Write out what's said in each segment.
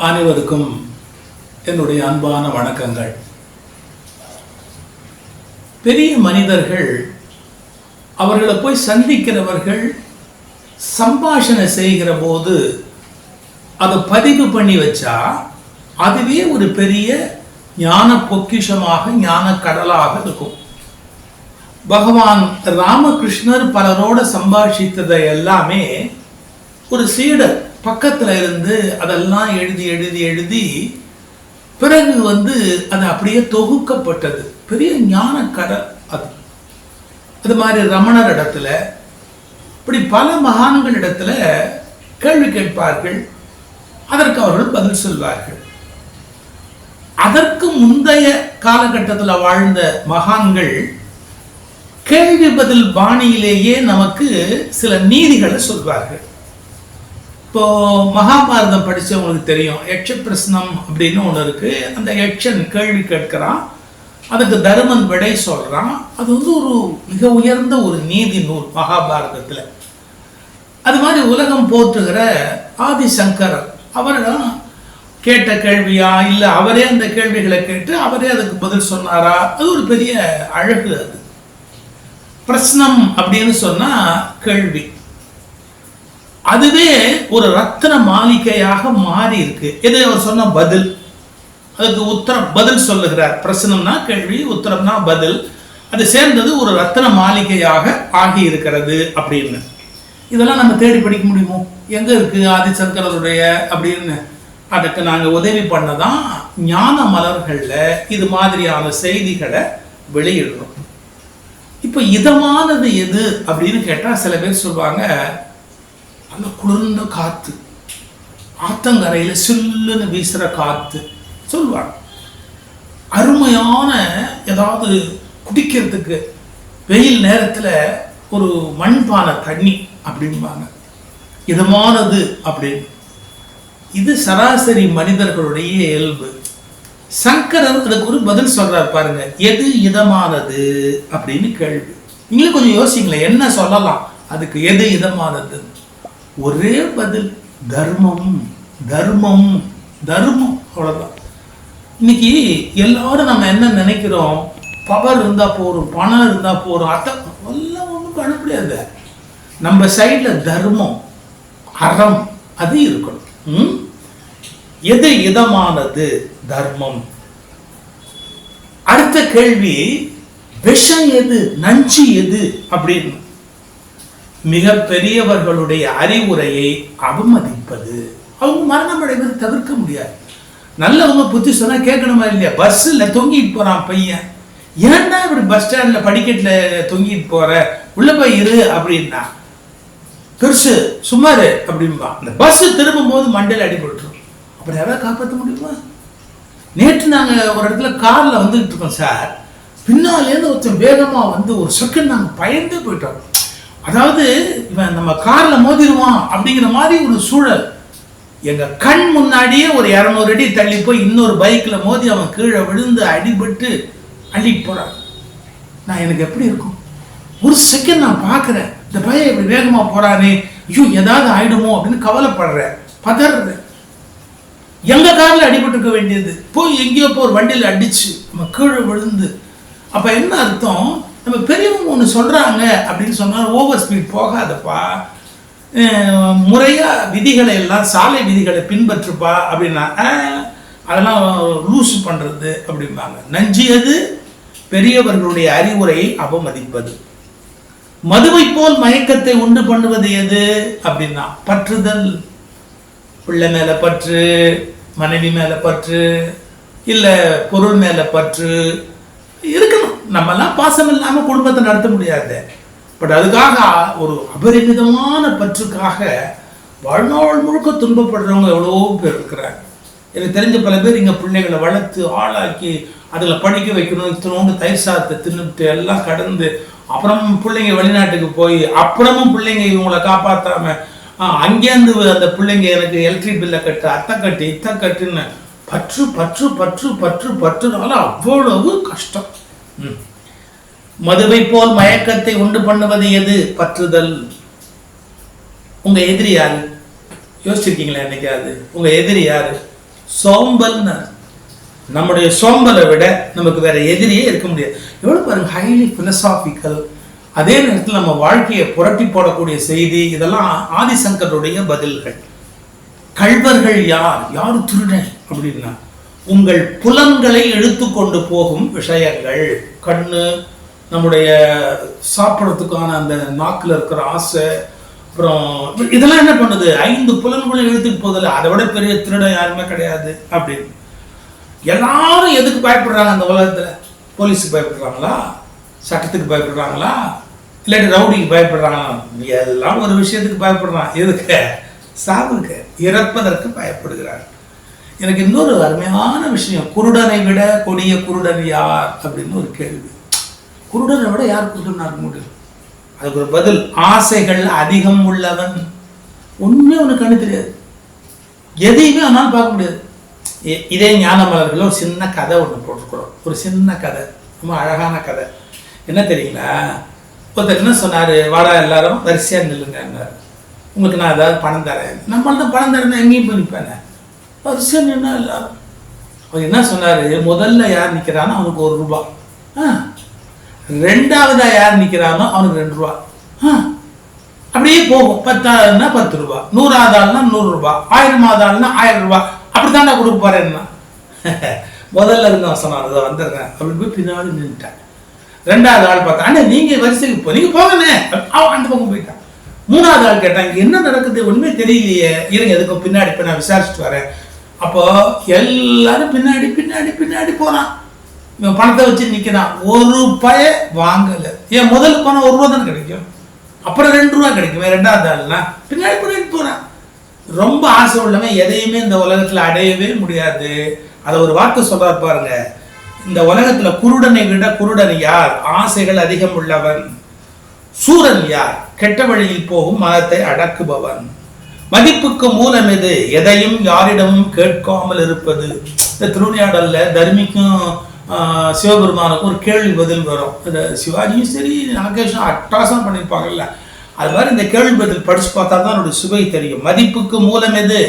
அனைவருக்கும் என்னுடைய அன்பான வணக்கங்கள். பெரிய மனிதர்கள் அவர்களை போய் சந்திக்கிறவர்கள் சம்பாஷணை செய்கிற போது அதை பதிவு பண்ணி வச்சா அதுவே ஒரு பெரிய ஞான பொக்கிஷமாக ஞான கடலாக இருக்கும். பகவான் ராமகிருஷ்ணர் பலரோட சம்பாஷித்ததை எல்லாமே ஒரு சீடர் பக்கத்துல இருந்து அதெல்லாம் எழுதி எழுதி எழுதி பிறகு அது அப்படியே தொகுக்கப்பட்டது. பெரிய ஞான கடல் அது. அது மாதிரி ரமணர் இடத்துல இப்படி பல மகான்கள் இடத்துல கேள்வி கேட்பார்கள், அதற்கு அவர்கள் பதில் சொல்வார்கள். அதற்கு முந்தைய காலகட்டத்தில் வாழ்ந்த மகான்கள் கேள்வி பதில் பாணியிலேயே நமக்கு சில நீதிகளை சொல்வார்கள். இப்போ மகாபாரதம் படித்தவங்களுக்கு தெரியும், யட்ச பிரஸ்னம் அப்படின்னு ஒன்று இருக்கு. அந்த யட்சன் கேள்வி கேட்கிறான், அதுக்கு தருமன் விடை சொல்றான். அது ஒரு மிக உயர்ந்த ஒரு நீதி நூல் மகாபாரதத்தில். அது மாதிரி உலகம் போற்றுகிற ஆதிசங்கரர் அவரிடம் கேட்ட கேள்வியா இல்லை அவரே அந்த கேள்விகளை கேட்டு அவரே அதுக்கு பதில் சொன்னாரா, அது ஒரு பெரிய அழகு. அது பிரஸ்னம் அப்படின்னு சொன்னா கேள்வி, அதுவே ஒரு ரத்ன மாளிகையாக மாறி இருக்கு. எது அவர் சொன்ன பதில், அதுக்கு உத்தரம் பதில் சொல்லுகிறார். பிரச்சனைனா கேள்வி, உத்தரம்னா பதில், அது சேர்ந்தது ஒரு ரத்ன மாளிகையாக ஆகி இருக்கிறது அப்படின்னு. இதெல்லாம் நம்ம தேடி படிக்க முடியுமோ? எங்க இருக்கு ஆதிசங்கரருடைய அப்படின்னு? அதுக்கு நாங்கள் உதவி பண்ணதான் ஞான மலர்கள்ல இது மாதிரியான செய்திகளை வெளியிடுறோம். இப்போ இதமானது எது அப்படின்னு கேட்டா சில பேர் சொல்லுவாங்க, நல்ல குளிர்ந்த காத்து, ஆத்தங்கரையில சில்லுன்னு வீசுற காத்து சொல்லுவாங்க. அருமையான ஏதாவது குடிக்கிறதுக்கு வெயில் நேரத்துல ஒரு மண்பானை தண்ணி அப்படின்பாங்க, இதமானது அப்படின்னு. இது சராசரி மனிதர்களுடைய இயல்பு. சங்கரர் அதுக்கு ஒரு பதில் சொல்றார் பாருங்க, எது இதமானது அப்படின்னு கேள்வி. நீங்களே கொஞ்சம் யோசிங்களேன், என்ன சொல்லலாம் அதுக்கு எது இதமானது? ஒரே பதில், தர்மம் தர்மம் தர்மம், அவ்வளவுதான். இன்னைக்கு எல்லாரும் நம்ம என்ன நினைக்கிறோம், பவர் இருந்தா போறோம், பணம் இருந்தா போறோம், எல்லாம் ஒன்றும் பண்ண முடியாது. நம்ம சைட்ல தர்மம் அறம் அது இருக்கணும். எது இதமானது? தர்மம். அடுத்த கேள்வி, விஷம் எது, நஞ்சு எது அப்படின்னு. மிக பெரியவர்களுடைய அறிவுரையை அவமதிப்பது. அவங்க மரணம் அடைவது தவிர்க்க முடியாது. நல்லவங்க புத்தி சொன்னா கேட்கணுமா இல்லையா? பஸ்ல தொங்கிட்டு போறான் பையன், ஏன்டா இப்படி பஸ் ஸ்டாண்ட்ல படிக்கட்டுல தொங்கிட்டு போற, உள்ள போய் இரு அப்படின்னா, பெருசு சும்மாரு அப்படின்பா. அந்த பஸ் திரும்பும் போது மண்டையில் அடிபட்டுரும். அப்புறம் யாராவது காப்பாற்ற முடியுமா? நேற்று நாங்க ஒரு இடத்துல கார்ல வந்துட்டு இருக்கோம் சார், பின்னாலேருந்து ஒருத்தன் வேகமா ஒரு செகண்ட் நாங்க பயந்தே போயிட்டோம். அதாவது இவன் நம்ம கார்ல மோதிடுவான் அப்படிங்கிற மாதிரி ஒரு சூழல். எங்க கண் முன்னாடியே ஒரு 200 அடி தள்ளி போய் இன்னொரு பைக்ல மோதி அவன் கீழே விழுந்து அடிபட்டு அள்ளிட்டு போறான். நான் எனக்கு எப்படி இருக்கும்? ஒரு செகண்ட் நான் பாக்குறேன், இந்த பையன் இப்படி வேகமா போறானே, ஐயோ ஏதாவது ஆயிடுமோ அப்படின்னு கவலைப்படுறேன், பதறேன். எங்க கார்ல அடிபட்டு இருக்க வேண்டியது போய் எங்கேயோ போ ஒரு வண்டியில் அடிச்சு நம்ம கீழே விழுந்து. அப்ப என்ன அர்த்தம்? நம்ம பெரியவங்க ஒன்று சொல்றாங்க அப்படின்னு சொன்னா ஓவர் ஸ்பீட் போகாதப்பா, முறையா விதிகளை எல்லாம் சாலை விதிகளை பின்பற்றுப்பா அப்படின்னா அதெல்லாம் லூசு பண்றது அப்படிம்பாங்க. நஞ்சியது பெரியவர்களுடைய அறிவுரையை அவமதிப்பது. மதுவை போல் மயக்கத்தை உண்டு பண்ணுவது எது அப்படின்னா பற்றுதல். பிள்ளை மேல பற்று, மனைவி மேல பற்று, இல்ல பொருள் மேல பற்று இருக்கணும். நம்ம எல்லாம் பாசம் இல்லாம குடும்பத்தை நடத்த முடியாது. பட் அதுக்காக ஒரு அபரிமிதமான பற்றுக்காக வாழ்நாள் முழுக்க துன்பப்படுறவங்க எவ்வளோ பேர் இருக்கிறாங்க. எனக்கு தெரிஞ்ச பல பேர் இங்க பிள்ளைகளை வளர்த்து ஆளாக்கி அதுல படிக்க வைக்கணும், இத்தனோண்டு தயிர் சாதத்தை தின்னுட்டு எல்லாம் கடந்து அப்புறமும் பிள்ளைங்க வெளிநாட்டுக்கு போய் அப்புறமும் பிள்ளைங்க இவங்களை காப்பாற்றாம அங்கேருந்து அந்த பிள்ளைங்க எனக்கு எலக்ட்ரிக் பில்லை கட்டு, அத்தை கட்டு, இத்தை கட்டுன்னு பற்று பற்று பற்று பற்று பற்றுனால அவ்வளவு கஷ்டம். மதுவை போல் மயக்கத்தை உண்டு பண்ணுவது எது? பற்றுதல். உங்க எதிரி யாரு? யோசிச்சிருக்கீங்களா என்னைக்காவது? உங்க எதிரி யாரு? சோம்பல்னு. நம்முடைய சோம்பலை விட நமக்கு வேற எதிரியே இருக்க முடியாது. எவ்வளவு பாருங்க, ஹைலி பிலசாபிக்கல், அதே நேரத்தில் நம்ம வாழ்க்கையை புரட்டி போடக்கூடிய செய்தி. இதெல்லாம் ஆதிசங்கருடைய பதில்கள். கள்வர்கள் யார்? யாரு திருடன் அப்படின்னா, உங்கள் புலன்களை எடுத்துக்கொண்டு போகும் விஷயங்கள். கண்ணு, நம்முடைய சாப்பிட்றதுக்கான அந்த நாக்கில் இருக்கிற ஆசை, அப்புறம் இதெல்லாம் என்ன பண்ணுது? 5 புலன்களும் எடுத்துட்டு போதில்லை. அதை விட பெரிய திருடன் யாருமே கிடையாது அப்படின்னு. எல்லாரும் எதுக்கு பயப்படுறாங்க அந்த உலகத்துல? போலீஸுக்கு பயப்படுறாங்களா? சட்டத்துக்கு பயப்படுறாங்களா? இல்லாட்டி ரவுடிக்கு பயப்படுறாங்களா? எல்லாம் ஒரு விஷயத்துக்கு பயப்படுறான். எதுக்கு? சாவுக்கு, இறப்பதற்கு பயப்படுகிறார். எனக்கு இன்னொரு அருமையான விஷயம், குருடனை விட கொடிய குருடன் யார் அப்படின்னு ஒரு கேள்வி. குருடனை விட யார் குருடனா இருக்க முடியும்? அதுக்கு ஒரு பதில், ஆசைகள் அதிகம் உள்ளவன். ஒண்ணுமே அவனுக்கு கண்ணு தெரியாது, எதையுமே அவனால் பார்க்க முடியாது. இதே ஞானமலர்கள் ஒரு சின்ன கதை ஒன்று போட்டுருக்குறோம். ஒரு சின்ன கதை, ரொம்ப அழகான கதை. என்ன தெரியுங்களா? ஒருத்தர் என்ன சொன்னார், வாடா எல்லாரும் வரிசையாக நில்லுங்க, உங்களுக்கு நான் ஏதாவது பணம் தரேன். நம்மள்ட்ட பணம் தரேன்னா எங்கேயும் போய் நிற்பேன், வரிசையாக நின்னா எல்லாரும். அவர் என்ன சொன்னார், முதல்ல யார் நிற்கிறானோ அவனுக்கு 1 ரூபா, ரெண்டாவதா யார் நிற்கிறானோ அவனுக்கு 2 ரூபா, அப்படியே போகும். 10,000னா 10 ரூபா, 100வது ஆள்னா 100 ரூபா, 1000வது ஆள்னா 1000 ரூபா. அப்படித்தான் நான் கொடுக்க போறேன்னா. முதல்ல இருந்தவன் சொன்னான், அதை வந்துடுறேன் அப்படி போய் பின்னாடி நின்றுட்டான். 2வது ஆள் பார்த்தா, அண்ணே நீங்க வரிசைக்கு போ, நீங்க போங்கண்ணே, அவன் அந்த பக்கம் போயிட்டான். 3வது ஆள் கேட்டான், இங்க என்ன நடக்குது ஒண்ணுமே தெரியலையே, இருங்க எதுக்கும் பின்னாடி போய் நான் விசாரிச்சுட்டு வரேன். அப்போ எல்லாரும் பின்னாடி பின்னாடி பின்னாடி போறான். இவன் பணத்தை வச்சு நிக்கிறான், 1 ரூபாய வாங்கல. ஏன் முதல் பணம் 1 ரூபா தானே கிடைக்கும், அப்புறம் 2 ரூபா கிடைக்கும். 2வது ஆள்னா பின்னாடி பின்னாடி போறான். ரொம்ப ஆசை உள்ளவன் எதையுமே இந்த உலகத்துல அடையவே முடியாது. அதை ஒரு வார்த்தை சொல்றாரு பாருங்க, இந்த உலகத்துல குருடனை விட குருடன் யார்? ஆசைகள் அதிகம் உள்ளவன். சூரன் யார்? கெட்ட வழியில் போகும் மனத்தை அடக்குபவன். மதிப்புக்கு மூலம் எது? எதையும் யாரிடமும் கேட்காமல் இருப்பது. இந்த திருவிளையாடல்ல தர்மிக்கும் சிவபெருமானுக்கும் ஒரு கேள்வி பதில் வரும். இந்த சிவாஜியும் சரி நாகேஷும் அட்டாசம் பண்ணியிருப்பாங்கல்ல, அது மாதிரி இந்த கேள்வி பதில் படிச்சு பார்த்தா தான் என்னுடைய சுவை தெரியும். மதிப்புக்கு மூலம் எது?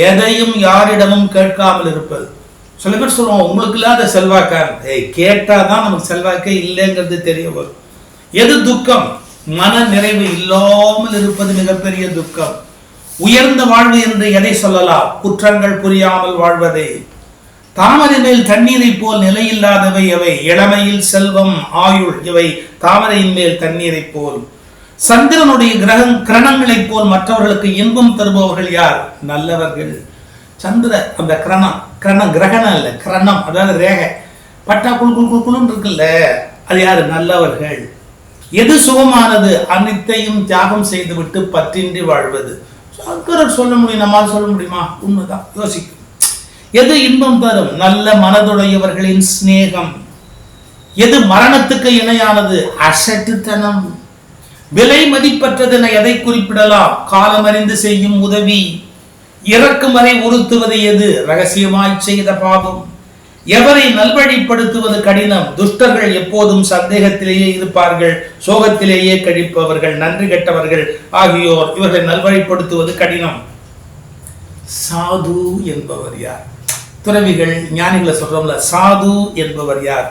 எதையும் யாரிடமும் கேட்காமல் இருப்பது. சில பேர் சொல்லுவோம், உங்களுக்கு இல்லாத செல்வாக்கா? கேட்டாதான் நமக்கு செல்வாக்கே இல்லைங்கிறது தெரிய வரும். எது துக்கம்? மன நிறைவு இல்லாமல் இருப்பது மிகப்பெரிய துக்கம். உயர்ந்த வாழ்வு என்று எதை சொல்லலாம்? குற்றங்கள் புரியாமல் வாழ்வதே. தாமரை மேல் தண்ணீரை போல் நிலையில்லாதவை எவை? இளமையில் செல்வம், ஆயுள், இவை தாமரையின் மேல் தண்ணீரை போல். சந்திரனுடைய கிரணங்களை போல் மற்றவர்களுக்கு இன்பம் தருபவர்கள் யார்? நல்லவர்கள். சந்திர அந்த கிரகணம் இல்ல, கிரணம், அதாவது ரேகை பட்டா குழுன்னு இருக்குல்ல, அது யாரு? நல்லவர்கள். எது சுகமானது? அனைத்தையும் தியாகம் செய்துவிட்டு பற்றின்றி வாழ்வது. சங்கரர் சொல்ல முடியும், நம்மால் சொல்ல முடியுமா? உண்மைதான், யோசிக்கும். எது இன்பம் தரும்? நல்ல மனதுடையவர்களின் சிநேகம். எது மரணத்துக்கு இணையானது? அசட்டுத்தனம். விலை மதிப்பற்றதென எதை குறிப்பிடலாம்? காலமறிந்து செய்யும் உதவி. இறக்கும் வரை உறுத்துவது எது? ரகசியமாய் செய்த பாவம். எவரை நல்வழிப்படுத்துவது கடினம்? துஷ்டர்கள் எப்போதும் சந்தேகத்திலேயே இருப்பார்கள், சோகத்திலேயே கழிப்பவர்கள், நன்றி கெட்டவர்கள் ஆகியோர் இவர்களை நல்வழிப்படுத்துவது கடினம். சாது என்பவர் யார்? துறவிகள் ஞானிகளை சொல்றோம்ல, சாது என்பவர் யார்?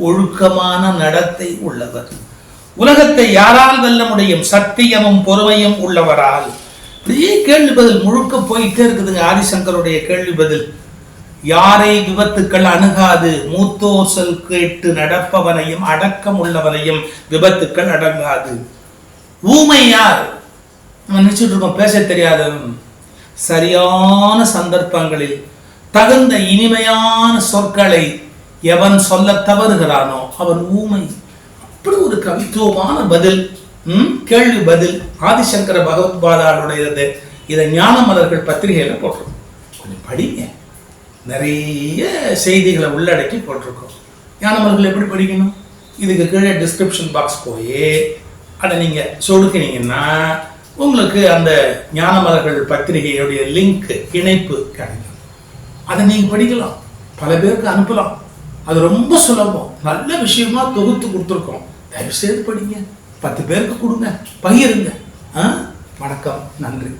ஒழுக்கமான நடத்தை உள்ளவர். உலகத்தை யாரால் வெல்ல முடியும்? சத்தியமும் பொறுமையும் உள்ளவரால். இப்படியே கேள்வி பதில் முழுக்க போயிட்டே இருக்குதுங்க. ஆதிசங்கருடைய கேள்வி பதில். யாரை விபத்துக்கள் அணுகாது? மூத்தோர் சொல் கேட்டு நடப்பவனையும் அடக்கம் உள்ளவனையும் விபத்துக்கள் அடங்காது. ஊமை யார்? நம்ம நினைச்சிட்டு இருக்கோம் பேச தெரியாதவன். சரியான சந்தர்ப்பங்களில் தகுந்த இனிமையான சொற்களை எவன் சொல்ல தவறுகிறானோ அவன் ஊமை. அப்படி ஒரு கவித்துவமான பதில், கேள்வி பதில் ஆதிசங்கர பகவத்பாதாருடையது. இதை ஞானமலர்கள் பத்திரிகையில போட்டிருக்கோம், கொஞ்சம் படிங்க. நிறைய செய்திகளை உள்ளடக்கி போட்டிருக்கோம். ஞானமலர்கள் எப்படி படிக்கணும்? இதுக்கு கீழே டிஸ்கிரிப்ஷன் பாக்ஸ் போய் அதை நீங்க சொடுக்கினீங்கன்னா உங்களுக்கு அந்த ஞானமலர்கள் பத்திரிகையுடைய லிங்க், இணைப்பு கிடைக்கும். அதை நீங்க படிக்கலாம், பல பேருக்கு அனுப்பலாம். அது ரொம்ப சுலபம், நல்ல விஷயமா தொகுத்து கொடுத்துருக்கோம். தயவு செய்து படிங்க, 10 பேருக்கு கொடுங்க, பகிருங்க. வணக்கம், நன்றி.